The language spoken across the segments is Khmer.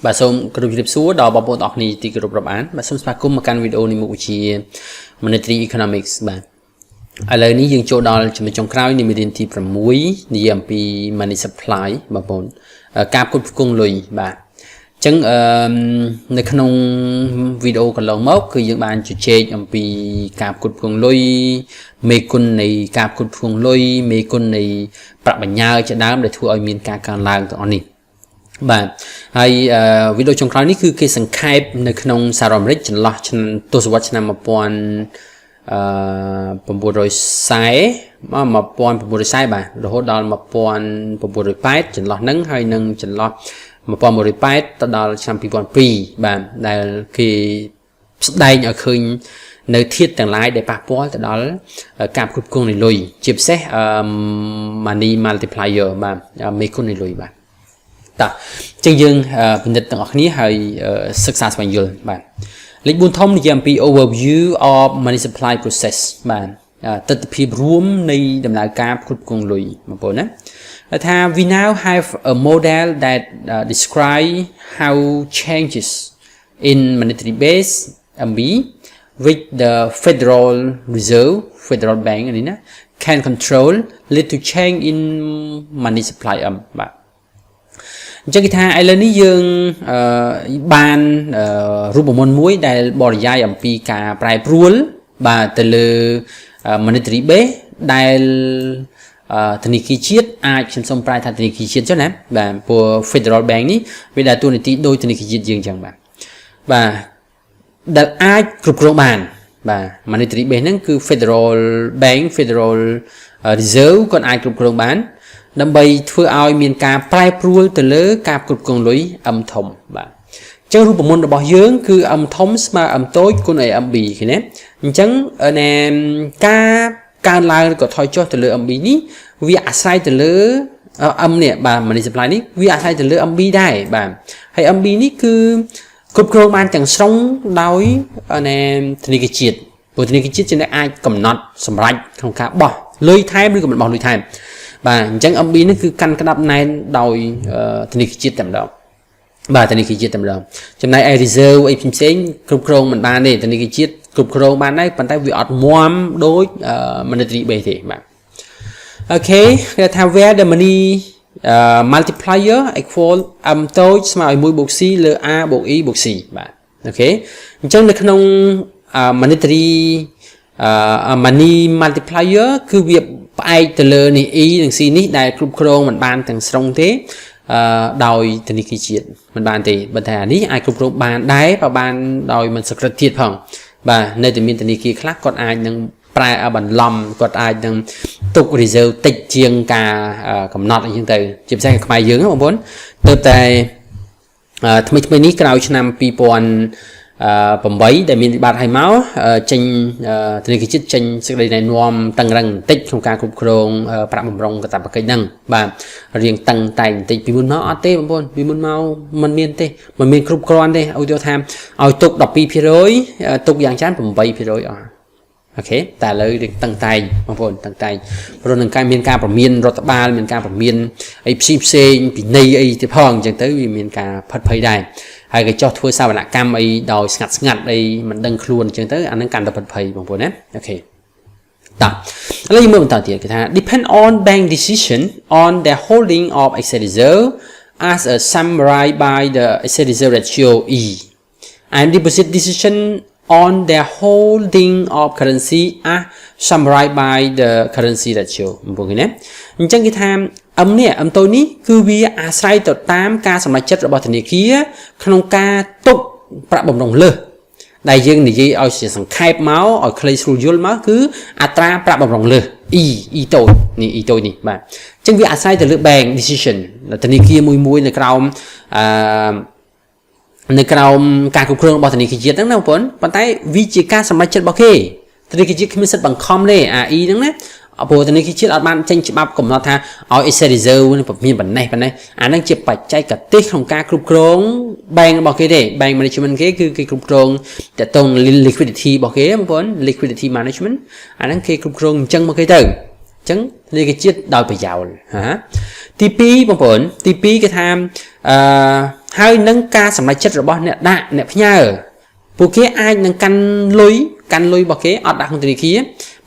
bà xong cái đồ số đó bảo bộ đọc này thì cái đồ bảo án bà xong bà cũng một căn video này một chi monetary economics bà ở đây ní dương chỗ đó chúng mình trong crowd này mình thì phần muối đi làm pi money supply bà bốn cáp cột cung lùi bà chẳngในขนมวิดีโอกันลองมอกคือยังบานจุดเชจอันปีกาบกุดพวงลอยเมกุนในกาบกุดพวงลอยเมกุนในประบัญญาจะน้ำได้ทั่วมีการล้างตัวนี้บ่าไอ้วิดีโอช่วงคราวนี้คือเกี่ยวกับไข่ในขนมสารอเมริกจันละฉันตัวสวัสดิ์นำมาปอนปมบุรีไซมาปอนปมบุรีไซบ่าเราโหดอลมาปอนปมบุรีไปจันละนั่งให้นั่งจันละมาปอมบริไปตลอดชั้นปีวันปีแบบได้คือได้เอาคืนในทิศต่างหลายได้ปะป้อตลอดการควบคุมในลุยจิบเซ่มันนี่มัลติพลายเออร์แบบไม่คุ้นในลุยแบบแต่จึงยังเป็นต่างออกนี้ให้ศึกษาสมัยยุลแบบเล็กบุญทอมในยัมปี overview of money supply process แบบตัดพิบรวมในดำเนินการควบคุมลุยมาปนนะwe now have a model that describe how changes in monetary base MB with the Federal Reserve Federal Bank อันนี้นะ can control lead to change in money supply แบบจังกิธาไอ้เรื่องนี้ยังบานรูปมนต์มุ้ยได้บริยายปีกาปลายปลุลบาแต่เลย monetary base ได้ธนาคารชีตอาจจะสมปลายธนาคารชีตใช่ไหมแบบพวก Federal Bank นี้เวลาตัวนี้โดยธนาคารชีตยังจังแบบดัลอาจกรุบกรองบานแบบมันในตรีเบนั่นคือ Federal Bank Federal Reserve ก็อาจกรุบกรองบานดับเบิลเพื่อเอามีการปลายปลุลแต่เลือกการกรุบกรองลุยทมแบบจังรูปมนต์บอกเยอะคือทมสมาโต้คนไอ้บีคือเนี่ยจังในการลายก็ทอยจอแต่เลือบีนี้วิอาศัยแต่เลือเนี่ยแบบมันในสปายนี้วิอาศัยแต่เลือบีได้แบบให้บีนี้คือกรุบกรองมันจังส่งโดยในธนาคารจิตบทธนาคารจิตจะได้อาจกำหนดสำหรับของการบอกเลยไทยหรือกำหนดบอกเลยไทยแบบจังบีนี่คือการกระดับในโดยธนาคารจิตแต่เดิมแบบธนาคารจิตแต่เดิมจำนายไอริเซลไอพิมเซนกรุบกรองมันบ้านเนี่ยธนาคารจิตกรุบกรองบ้านได้ปัจจัยวิอัดม้วนโดยมันจะตีเบสแบบโอเคถ้า where the money multiplier equal โต้สมัยมวยบวก c หรือ a บวก e บวก c แบบโอเคจังในขนมmonetary money multiplier คือวิบไปแต่เลยนี่ e หนึ่ง c นี้ได้กรุบกรองมันบ้านต่างสองเทโดยธนาคารจิตมันบ้านตีบันทึกนี้ไอ้กรุบกรองบ้านได้ประมาณโดยมันสกัดทิศพังบ่าในแต่มีธนาคารคลาสก็อาจยังปลายบันลมก็อาจยังตุกรีเซลติดเชียงกากำหนดอย่างไรจิบใส่ขมายเยอะครับผมเติมแต่ทำไมนี้กล่าวชนำปีปอนผมไว้แต่มีบาดไหเมาส์จังธนาคารจิตจังสิ่งใดในนวมตั้งรังติดของการควบคุมปรับปรุงกระตับกระดังบ่าเรียงตั้งแต่งติดปีมุนเมาส์เต้ผมปีมุนเมาส์มันมีเต้มันมีครุบกรอนเต้เอาเดียวทำเอาตุกดอกปีพิโรยตุกอย่างชั้นผมไว้พิโรยโอเคแต่เลยตั้งใจบางคนตั้งใจเพราะนั่นการมีการประเมินรัฐบาลมีการประเมินไอ้ซีเซนปีในไอ้ที่พ่องจังเตอร์มีการพัดเพย์ได้ไอ้ก็จอดทั่วสาวนาการไอ้ดอยงัดไอ้มันดังครวนจังเตอร์อันนั้นการพัดเพย์บางคนนะโอเคต่อแล้วยังเมื่อวันต่อที่กันฮะ depend on bank decision on the holding of excess reserve as a summarized by the excess reserve ratio E and deposit decision on the holding of currency are summarized by the currency ratio มันบอกอย่างนี้จังกิธามเนี่ยตัวนี้คือวิอาศัยต่อตามการสำหรับจัดระบบธนาคารขนมกาตุกประบ่มลงเลยได้ยังนี่เอาเสียงสังเกตเมาส์เอาเคลย์สูยุลเมาส์คืออัตราประบ่มลงเลยอีตัวนี่แบบจังวิอาศัยต่อเลือกแบ่ง decision ธนาคารมวยในกราวในกราวการควบคุมบอธนาคารจิตตั้งแต่ผลปัจจัยวิจิการสมัยจัดบอกเฮธนาคารจิตมีสิทธิ์บังคับเลยนั่งนะเอาพอธนาคารจิตอาจมันเช่นฉบับกำหนดท่าเอาเอเซอร์เซอร์นี่ผมมีปัญหานั่งจะปัจจัยกับติ๊กของการควบคุมแบ่งบอกเฮได้แบ่ง management คือควบคุมแต่ตรง liquidity บอกเฮบางคน liquidity management นั่งคือควบคุมจังบอกเฮเตอร์จังธนาคารจิตดาวไปยาวฮะทีปีบางคนทีปีก็ทำ ហើយនឹងការសម្រេចចិត្តរបស់អ្នកដាក់អ្នកផ្ញើពួកគេអាចនឹងកាន់លុយរបស់គេអត់ដាក់ក្នុងធនាគារ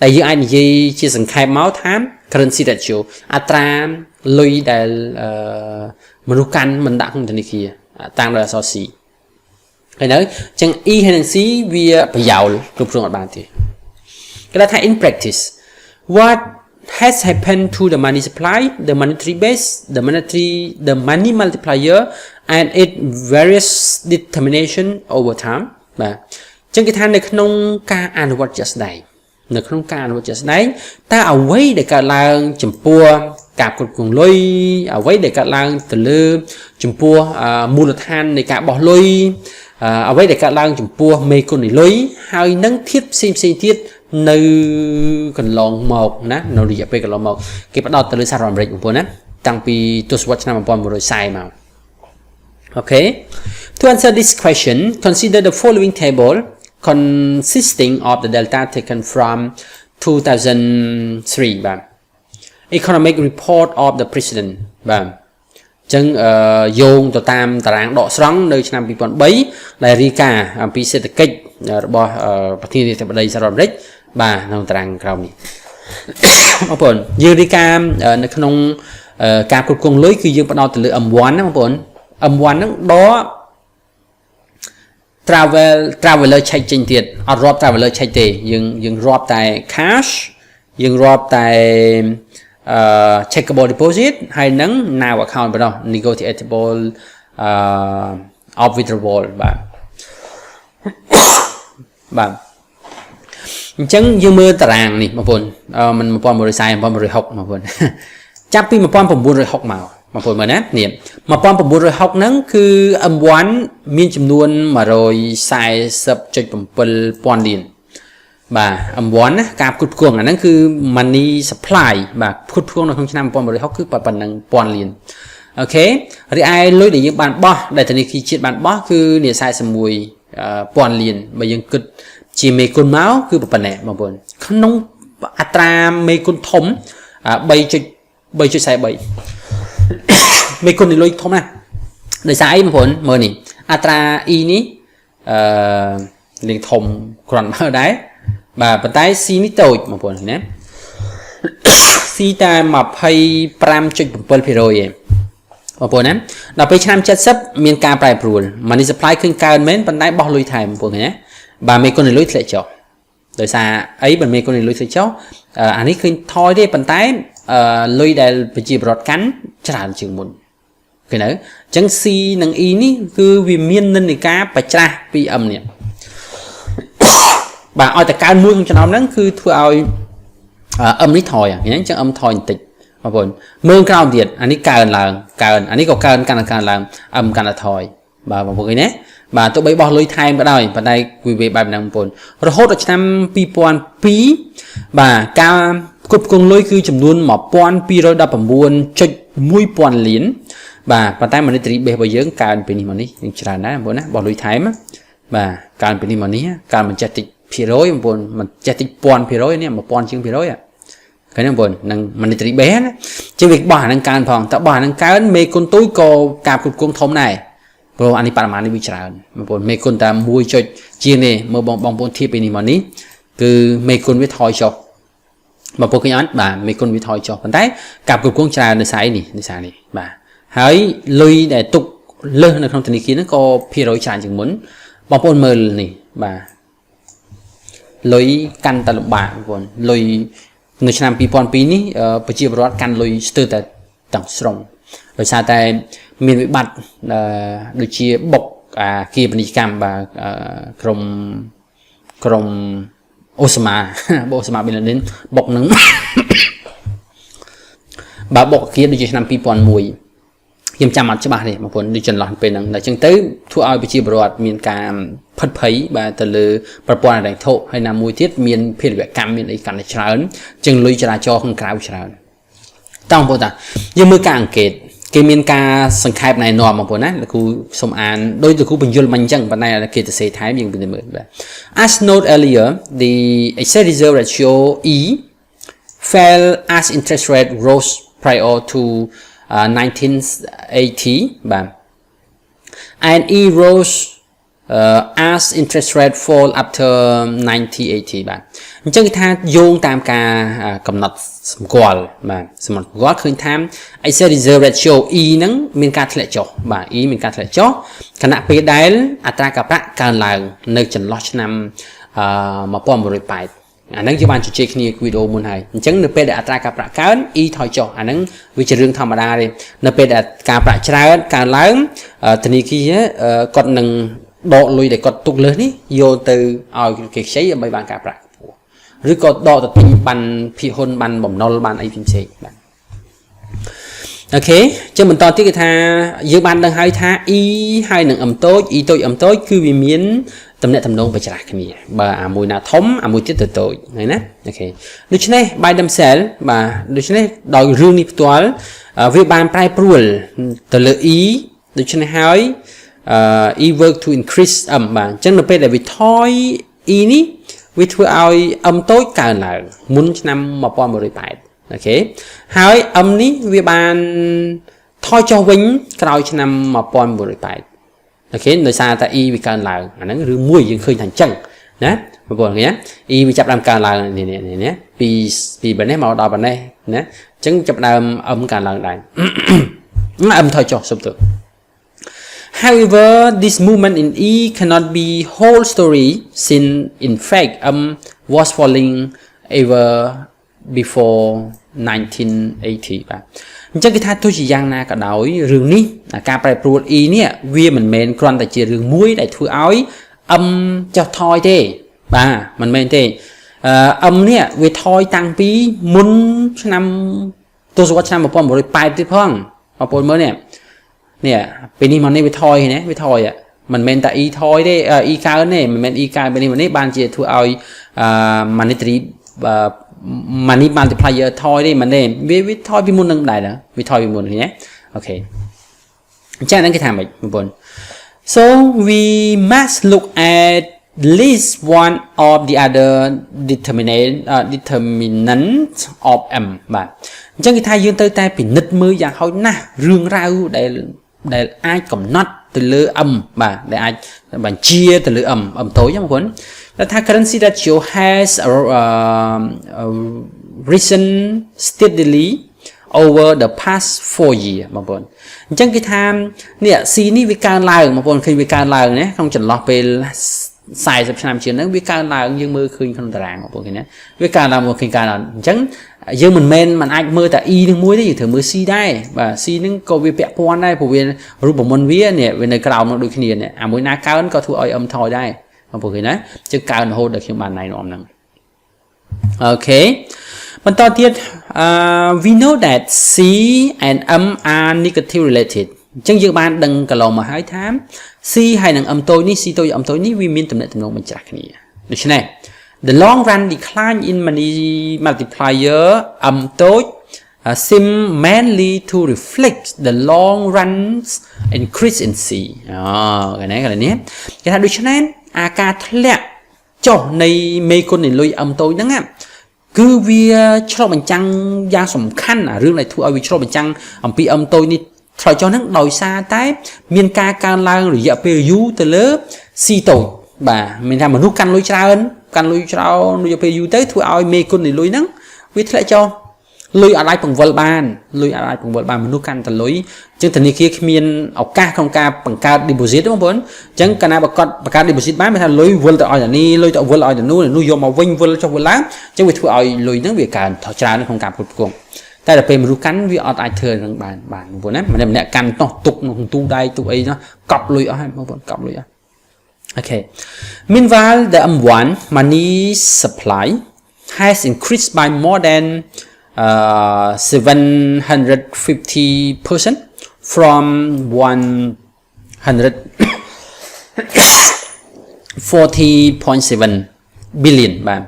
ដែលយើងអាចនិយាយជាសង្ខេបមកថា currency ratio អត្រាលុយដែលមនុស្សកាន់មិនដាក់ក្នុងធនាគារតាមដោយអក្សរ C ហើយនៅចឹង E ហើយនឹង C វាប្រយោលគ្រប់គ្រងអត់បានទេគេថា in practice what has happened to the money supply the monetary base the money multiplier and its various determination over time បាទចឹងគេថានៅក្នុងការអនុវត្តជាក់ស្ដែងតើអ្វីដែលកើតឡើងចំពោះការគ្រប់គ្រងលុយអ្វីដែលកើតឡើងទៅលើចំពោះមូលដ្ឋាននៃការបោះលុយអ្វីដែលកើតឡើងចំពោះមេគុណនៃលុយហើយនឹងធាតុផ្សេងទៀតនៅកន្លងមកណានៅរយៈពេលកន្លងមកគេផ្ដោតទៅលើសហរដ្ឋអាមេរិកបងប្អូនណាតាំងពីទសវត្សរ៍ឆ្នាំ1940មក Okay to answer this question consider the following table consisting of the data taken from 2003 បាទ economic report of the president បាទចឹងយោងទៅតាមតារាងដកស្រង់នៅឆ្នាំ2003ដែលរាយការណ៍អំពីសេដ្ឋកិច្ចរបស់ប្រធានាធិបតីសហរដ្ឋអាមេរិកបាទក្នុងតារាងក្រោមនេះបងប្អូនយើងរាយការណ៍នៅក្នុងការគ្រប់គ្រងលុយគឺយើងផ្ដោតទៅលើ M1 ណាបងប្អូន M1 ហ្នឹងដក traveler check ចេញទៀតអត់រាប់ traveler check ទេយើងរាប់តែ cash យើងរាប់តែcheckable deposit ហើយនឹង now account ប៉ុណ្ណោះ negotiable of withdrawal បាទអញ្ចឹងយើងមើលតារាងនេះបងប្អូនមិន1940 1960បងប្អូនចាប់ពី1960មកបងប្អូនមើលណានេះ1960ហ្នឹងគឺ M1 មានចំនួន 140.7 ពាន់លានបាទ M1 ណាការផ្គត់ផ្គង់អាហ្នឹងគឺ money supply បាទផ្គត់ផ្គង់នៅក្នុងឆ្នាំ1960គឺប៉ុណ្ណឹងពាន់លានអូខេរីឯលុយដែលយើងបានបោះដែលធនាគារជាតិបានបោះគឺនេះ41ពាន់លានបើយើងគិតជាមេគុណមកគឺប៉ុណ្ណេះបងប្អូនក្នុងអត្រាមេគុណធំ 3.43 មេគុណនៃលុយធំណាស់ដោយសារអីបងប្អូនមើលនេះអត្រា E នេះលេខធំគ្រាន់មើលដែរបាទប៉ុន្តែ C នេះតូចបងប្អូនណា C តែ 25.7% ឯងបងប្អូនណាដល់ពេលឆ្នាំ70មានការប្រែប្រួល money supply ឃើញកើនមែនប៉ុន្តែបោះលុយថែមបងប្អូនណាបាទមេគុណនៃលុយធ្លាក់ចុះដោយសារអីបើមេគុណនៃលុយធ្លាក់ចុះអានេះឃើញថយទេប៉ុន្តែលុយដែលប្រជាពលរដ្ឋកាន់ច្រើនជាងមុនឃើញទេអញ្ចឹង C និង E នេះគឺវាមាននិន្នាការបច្ច្រាស់ពី M នេះបាទឲ្យតែកើនមួយក្នុងចំណោមហ្នឹងគឺធ្វើឲ្យ M នេះថយអញ្ចឹង M ថយបន្តិចបងប្អូនមើលក្រោមទៀតអានេះកើនឡើងអានេះក៏កើនកាន់តែកើនឡើង M កាន់តែថយបាទបងប្អូនឃើញទេបាទទោះបីបោះលុយថែមក៏ដោយប៉ុន្តែវាបែបហ្នឹងបងប្អូនរហូតដល់ឆ្នាំ2002បាទការគ្រប់គ្រងលុយគឺចំនួន 1219.1 ពាន់លានបាទប៉ុន្តែ monetary base របស់យើងកើនពីនេះមកនេះយើងច្រើនដែរបងប្អូនណាបោះលុយថែមបាទកើនពីនេះមកនេះកើនមិនចេះតិចភាគរយបងប្អូនមិនចេះតិច 1000% នេះ 1000 ជាងភាគរយឃើញទេបងប្អូននឹង monetary base ណាជាងវាបោះអានឹងកើនផងតែបោះអានឹងកើនមេគុណទូចក៏ការគ្រប់គ្រងធំដែរព្រោះអានេះបរិមាណនេះវាច្រើនបងប្អូនមេគុណតែ1ចុចជាងនេះមើលបងប្អូនធៀបពីនេះមកនេះគឺមេគុណវាថយចុះបងប្អូនឃើញអត់បាទមេគុណវាថយចុះប៉ុន្តែការគ្រប់គ្រងច្រើននៅស្អីនេះបាទហើយលុយដែលទុកលើសនៅក្នុងធនាគារហ្នឹងក៏ភាគរយច្រើនជាងមុនបងប្អូនមើលនេះបាទលុយកាន់តែលំបាកបងប្អូនលុយនៅឆ្នាំ2002នេះប្រជាពលរដ្ឋកាន់លុយស្ទើរតែទាំងស្រុងដោយសារតែមានវិបត្តិដូចជាបុកគារពាណិជ្ជកម្មបាទក្រុមអូសាម៉ាប៊ីនឡាដិនបុកនឹងបាទបុកគារដូចជាឆ្នាំ2001ខ្ញុំចាំអត់ច្បាស់ទេបងប្អូនដូចចន្លោះពេលហ្នឹងតែអញ្ចឹងទៅធ្វើឲ្យប្រជាពលរដ្ឋមានការផិតភ័យបាទទៅលើប្រព័ន្ធហិរញ្ញវត្ថុហើយណាមួយទៀតមានភារវកម្មមានអីកាន់តែច្រើនអញ្ចឹងលុយចរាចរណ៍ខាងក្រៅច្រើនតោះបងប្អូនតាយើងមើលការអង្កេតគេមានការសង្ខេបណែនាំបងប្អូនណាលោកគ្រូសូមអានដោយលោកគ្រូបញ្យល់មិញអញ្ចឹងប៉ុន្តែគេទៅសេថែមយើងទៅមើលបាទ As noted earlier the excess reserve ratio E fell as interest rate rose prior to 1980បាទ and E rose as interest rate fall after 1980 បាទអញ្ចឹងគេថាយោងតាមការកំណត់សម្គាល់បាទសម្គាល់ឃើញថា Excel reserve ratio E ហ្នឹងមានការធ្លាក់ចុះបាទ E មានការធ្លាក់ចុះខណៈពេលដែលអត្រាការប្រាក់កើនឡើងនៅចន្លោះឆ្នាំ1980អាហ្នឹងជាបានជជែកគ្នាវីដេអូមុនហើយអញ្ចឹងនៅពេលដែលអត្រាការប្រាក់កើន E ថយចុះអាហ្នឹងវាជារឿងធម្មតាទេនៅពេលដែលការប្រាក់ច្រើនកើនឡើងធនាគារគាត់នឹងដកលុយដែលគាត់ទុកលើសនេះយកទៅឲ្យគេខ្ចីដើម្បីបានការប្រាក់ឬក៏ដកទៅទិញបានភាគហ៊ុនបានបំណុលបានអីផ្សេងៗបាទអូខេចឹងបន្តទៀតគឺថាយើងបានដឹងហើយថា E ហើយនឹង M តូច E តូច M តូចគឺវាមានតំណែងតំណងបច្រាស់គ្នាបាទអាមួយណាធំអាមួយទៀតទៅតូចឃើញណាអូខេដូច្នេះ by themselves បាទដូច្នេះដោយរឿងនេះផ្ទាល់វាបានប្រែប្រួលទៅលើ E ដូច្នេះហើយ E work to increase M បាទអញ្ចឹងនៅពេលដែលវាថយ E នេះវាធ្វើឲ្យ M តូចកើនឡើងមុនឆ្នាំ1980អូខេហើយ M នេះវាបានថយចុះវិញក្រោយឆ្នាំ1980អូខេដោយសារតែ E វាកើនឡើងអាហ្នឹងរឿងមួយយើងឃើញថាអញ្ចឹងណាបងប្អូនឃើញណា E វាចាប់ដើមកើនឡើងនេះពីបែបនេះមកដល់បែបនេះណាអញ្ចឹងចាប់ដើម M កើនឡើងដែរ M ថយចុះសុំទៅHowever, this movement in E cannot be whole story since in fact was falling ever before 1980 បាទអញ្ចឹងគេថាទោះជាយ៉ាងណាក៏ដោយរឿងនេះការប្រែប្រួល E នេះវាមិនមែនគ្រាន់តែជារឿងមួយដែលធ្វើឲ្យ M ចុះថយទេបាទមិនមែនទេM នេះវាថយតាំងពីមុនឆ្នាំទសវត្សរ៍ឆ្នាំ1980ទៀតផងបងប្អូនមើលនេះពេលនេះមកនេះវាថយណាវាថយមិនមែនតែ E ថយទេ E កើនទេមិនមែន E កើនពេលនេះមកនេះបានជាធ្វើឲ្យmonetary money multiplier ថយទេមិនទេវាថយពីមុននឹងដែរវាថយពីមុនឃើញទេអូខេអញ្ចឹងហ្នឹងគេថាម៉េចបងប្អូន so we must look at least one of the other determinant of M បាទអញ្ចឹងគេថាយើងត្រូវតែពិនិត្យមើលយ៉ាងហោចណាស់រឿងរ៉ាវដែលអាចកំណត់ទៅលើ M បាទដែលអាចបញ្ជាទៅលើ M តូចបងប្អូនតែថា currency ratio has risen steadily over the past 4 years បងប្អូនអញ្ចឹងគេថានេះ C នេះវាកើនឡើងបងប្អូនឃើញវាកើនឡើងណាក្នុងចន្លោះពេល40ឆ្នាំជាងហ្នឹងវាកើនឡើងយើងមើលឃើញក្នុងតារាងបងប្អូនឃើញណាវាកើនឡើងមកឃើញកើនឡើងអញ្ចឹងយើងមិនមែនមិនអាចមើលតែ E នឹងមួយទេយើងត្រូវមើល C ដែរបាទ C នឹងក៏វាពាក់ព័ន្ធដែរព្រោះវារូបមន្តវានេះវានៅក្រោមនឹងដូចគ្នានេះអាមួយណាកើនក៏ធ្វើឲ្យ M ថយដែរបងប្អូនឃើញណាអញ្ចឹងកើនរហូតដល់ខ្ញុំបានណែនាំហ្នឹងអូខេបន្តទៀតwe know that C and M are negatively related អញ្ចឹងយើងបានដឹងកន្លងមកហើយថា C ហើយនឹង M តូចនេះ C តូច M តូចនេះវាមានតំណែងតំណងបញ្ច្រាស់គ្នាដូច្នេះ the long run decline in money multiplier M តូច seem mainly to reflect the long run's increase in C កន្លែងនេះគេថាដូច្នេះអាការធ្លាក់ចុះនៃមេគុណនៃលុយ M តូចហ្នឹងគឺវាឆ្លុះបញ្ចាំងយ៉ាងសំខាន់រឿងដែលធ្វើឲ្យវាឆ្លុះបញ្ចាំងអំពី M តូចនេះឆ្លុះចុះហ្នឹងដោយសារតែមានការកើនឡើងរយៈពេលយូរទៅលើ C តូចបាទមានថាមនុស្សកាន់លុយច្រើនរយៈពេលយូរទៅធ្វើឲ្យមេគុណនៃលុយហ្នឹងវាធ្លាក់ចុះលុយអាចបង្វិលបានមនុស្សកាន់តែលុយអញ្ចឹងធនាគារគ្មានឱកាសក្នុងការបង្កើត deposit ទេបងប្អូនអញ្ចឹងកាលណាបង្កើត deposit បានមានថាលុយវិលទៅឲ្យតែនេះលុយទៅវិលឲ្យតែនោះយកមកវិញវិលចុះវិលឡើងអញ្ចឹងវាធ្វើឲ្យលុយហ្នឹងវាកើនច្រើនក្នុងការផ្គត់ផ្គង់តែដល់ពេលមនុស្សកាន់វាអត់អាចធ្វើនឹងបានបងប្អូនណាម្នាក់កាន់នោះទុកក្នុងទូដៃទុកអីនោះកប់លុយអស់ហើយបងប្អូនកប់លុយអស់Okay. Meanwhile, the M1 money supply has increased by more than 750% from 140.7 billion បាទ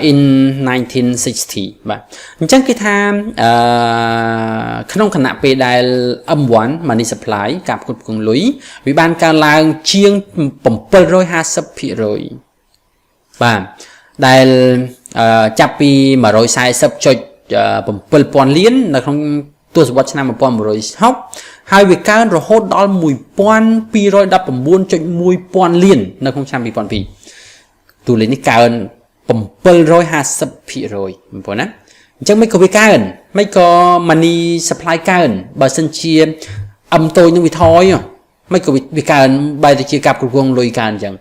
in 1960 បាទអញ្ចឹងគេថាក្នុងគណៈពេលដែល M1 money supply ការផ្គត់ផ្គង់លុយវាបានកើនឡើងជាង 750% បាទដែលចាប់ពី 140.7 ពាន់លាននៅក្នុង ទសវត្សរ៍ឆ្នាំ 1960 ហើយវាកើនរហូតដល់ 1219.1 លាននៅក្នុងឆ្នាំ 2002 តួលេខនេះកើន 750% បងប្អូនណាអញ្ចឹងមិនក៏វាកើនមិនក៏ money supply កើនបើសិនជាអឹមតូចនឹងវាថយមិនក៏វាកើនបែរទៅជាការគ្រប់គ្រងលុយកើនអញ្ចឹង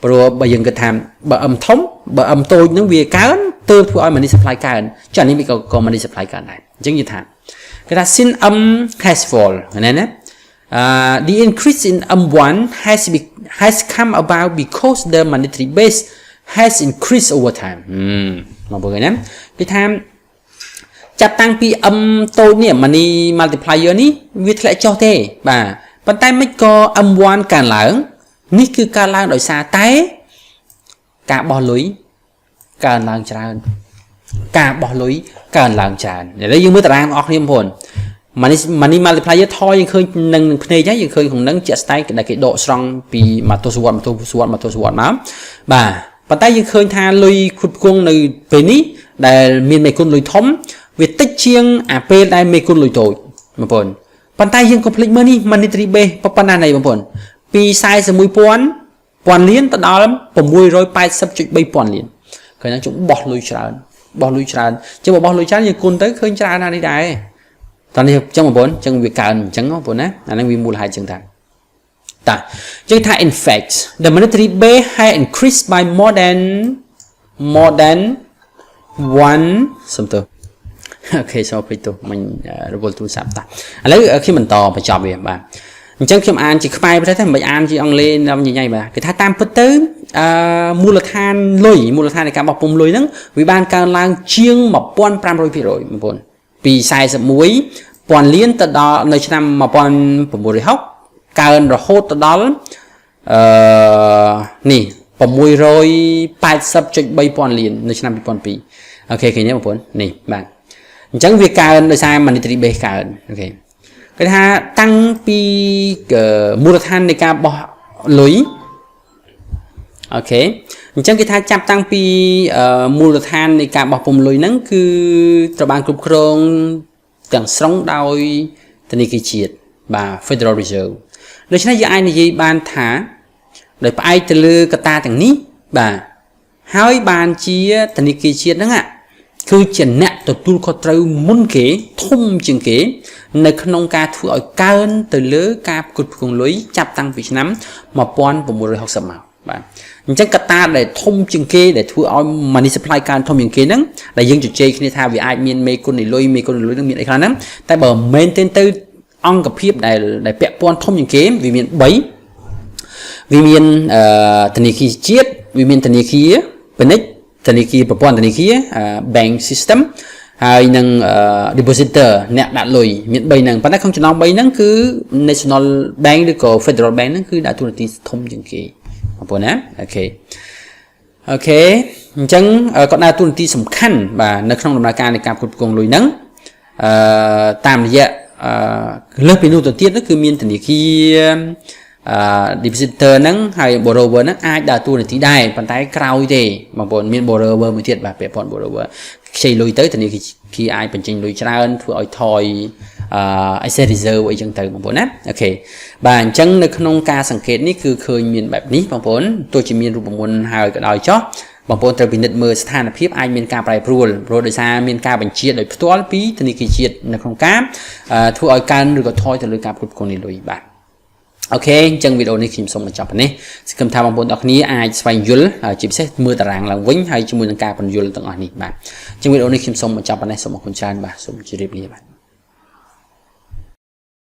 ព្រោះបើយើងគិតថាបើអឹមធំបើអឹមតូចនឹងវាកើនទើបធ្វើឲ្យ money supply កើនចា៎នេះវាក៏ money supply កើនដែរអញ្ចឹងនិយាយថាគេថា since has fall ណា the increase in M1 has come about because the monetary base has increased over time មកមើលណាគេថាចាប់តាំងពី M តូចនេះ money multiplier នេះវាធ្លាក់ចុះទេបាទប៉ុន្តែមិនក៏ M1 កើនឡើងនេះគឺកើនឡើងដោយសារតែការបោះលុយកើនឡើងច្រើនការបោះលុយកើនឡើងច្រើនឥឡូវយើងមើលតារាងរបស់គ្នាបងប្អូន money multiplier ថយយើងឃើញនឹងភ្នែកហ្នឹងយើងឃើញក្នុងនឹងជាក់ស្ដែងដែលគេដកស្រង់ពីមួយទសវត្សរ៍មកបាទប៉ុន្តែយើងឃើញថាលុយគ្រប់គ្រងនៅពេលនេះដែលមានមេគុណលុយធំវាតិចជាងអាពេលដែលមេគុណលុយតូចបងប្អូនប៉ុន្តែយើងកុំភ្លេចមើលនេះ monetary base ប៉ុណ្ណាណៃបងប្អូនពី 41,000 លានទៅដល់ 680.3 លានឃើញថាជុំបោះលុយច្រើនចឹងបោះលុយច្រើនយើងគុណទៅឃើញច្រើនណាស់នេះដែរតោះនេះចឹងបងប្អូនចឹងវាកើនអញ្ចឹងបងប្អូនណាអាហ្នឹងវាមូលហេតុចឹងតាចឹងថា in fact the monetary base has increased by more than 1 សំទោសអូខេសូមពេចទៅមិញរវល់ទូរស័ព្ទតាឥឡូវខ្ញុំបន្តបញ្ចប់វាបាទអញ្ចឹងខ្ញុំអានជាខ្មែរប្រទេសតែមិនអានជាអង់គ្លេសដល់ញញ៉ៃបាទគេថាតាមពិតទៅមូលដ្ឋានលុយមូលដ្ឋាននៃការបោះពុម្ពលុយហ្នឹងវាបានកើនឡើងជាង 1500% បងប្អូនពី 41,000 លានទៅដល់នៅឆ្នាំ 1960 កើនរហូតទៅដល់នេះ 680.3 លាននៅឆ្នាំ 2002 អូខេឃើញទេបងប្អូននេះបាទអញ្ចឹងវាកើនដោយសារ monetary base កើនអូខេគេថាតាំងពីមូលដ្ឋាននៃការបោះលុយអូខេអញ្ចឹងគេថាចាប់តាំងពីមូលដ្ឋាននៃការបោះពុម្ពលុយហ្នឹងគឺត្រូវបានគ្រប់គ្រងទាំងស្រុងដោយធនាគារជាតិបាទ Federal Reserve ដូច្នេះយើងអាចនិយាយបានថាដោយផ្អែកទៅលើកត្តាទាំងនេះបាទហើយបានជាធនាគារជាតិហ្នឹងគឺជាអ្នកទទួលខុសត្រូវមុនគេធំជាងគេនៅក្នុងការធ្វើឲ្យកើនទៅលើការគ្រប់គ្រងលុយចាប់តាំងពីឆ្នាំ 1960 មកបាទអញ្ចឹងកត្តាដែលធំជាងគេដែលធ្វើឲ្យ money supply កើនធំជាងគេហ្នឹងដែលយើងជជែកគ្នាថាវាអាចមានមេគុណនៃលុយនឹងមានអីខ្លះហ្នឹងតែបើមែនទៅអង្គភាពដែលពាក់ព័ន្ធធំជាងគេវាមាន3វាមានធនាគារជាតិវាមានធនាគារពាណិជ្ជធនាគារប្រព័ន្ធធនាគារ bank system ហើយនឹង depositor អ្នកដាក់លុយមាន3ហ្នឹងប៉ុន្តែក្នុងចំណោម3ហ្នឹងគឺ national bank ឬក៏ federal bank ហ្នឹងគឺដាក់តួនាទីធំជាងគេបងប្អូនណាអូខេអញ្ចឹងគាត់ដើរតួនាទីសំខាន់បាទនៅក្នុងដំណើរការនៃការគ្រប់គ្រងលុយហ្នឹងតាមរយៈលើសពីនោះទៅទៀតគឺមានធនាគារdepositor ហ្នឹងហើយ borrower ហ្នឹងអាចដើរតួនាទីដែរប៉ុន្តែក្រោយទេបងប្អូនមាន borrower មួយទៀតបាទពាក់ព័ន្ធ borrower ខ្ចីលុយទៅធនាគារអាចបញ្ចេញលុយច្រើនធ្វើឲ្យថយasset reserve អីចឹងទៅបងប្អូនណាអូខេបាទអញ្ចឹងនៅក្នុងការសង្កេតនេះគឺឃើញមានបែបនេះបងប្អូនទោះជាមានរូបមន្តហើយក៏ដោយចុះបងប្អូនត្រូវពិនិត្យមើលស្ថានភាពអាចមានការប្រែប្រួលព្រោះដោយសារមានការបញ្ជាដោយផ្ទាល់ពីធនាគារជាតិនៅក្នុងការធ្វើឲ្យកើនឬក៏ថយទៅលើការគ្រប់គ្រងនៃលុយបាទអូខេអញ្ចឹងវីដេអូនេះខ្ញុំសូមបញ្ចប់ប៉ុណ្ណេះសង្ឃឹមថាបងប្អូនទាំងអស់គ្នាអាចស្វែងយល់ជាពិសេសមើលតារាងឡើងវិញហើយជាមួយនឹងការពន្យល់ទាំងអស់នេះបាទអញ្ចឹងវីដេអូនេះខ្ញុំសូមបញ្ចប់ប៉ុណ្ណេះសូមអរគុណច្រើនបាទសូមជម្រាបលាបាទ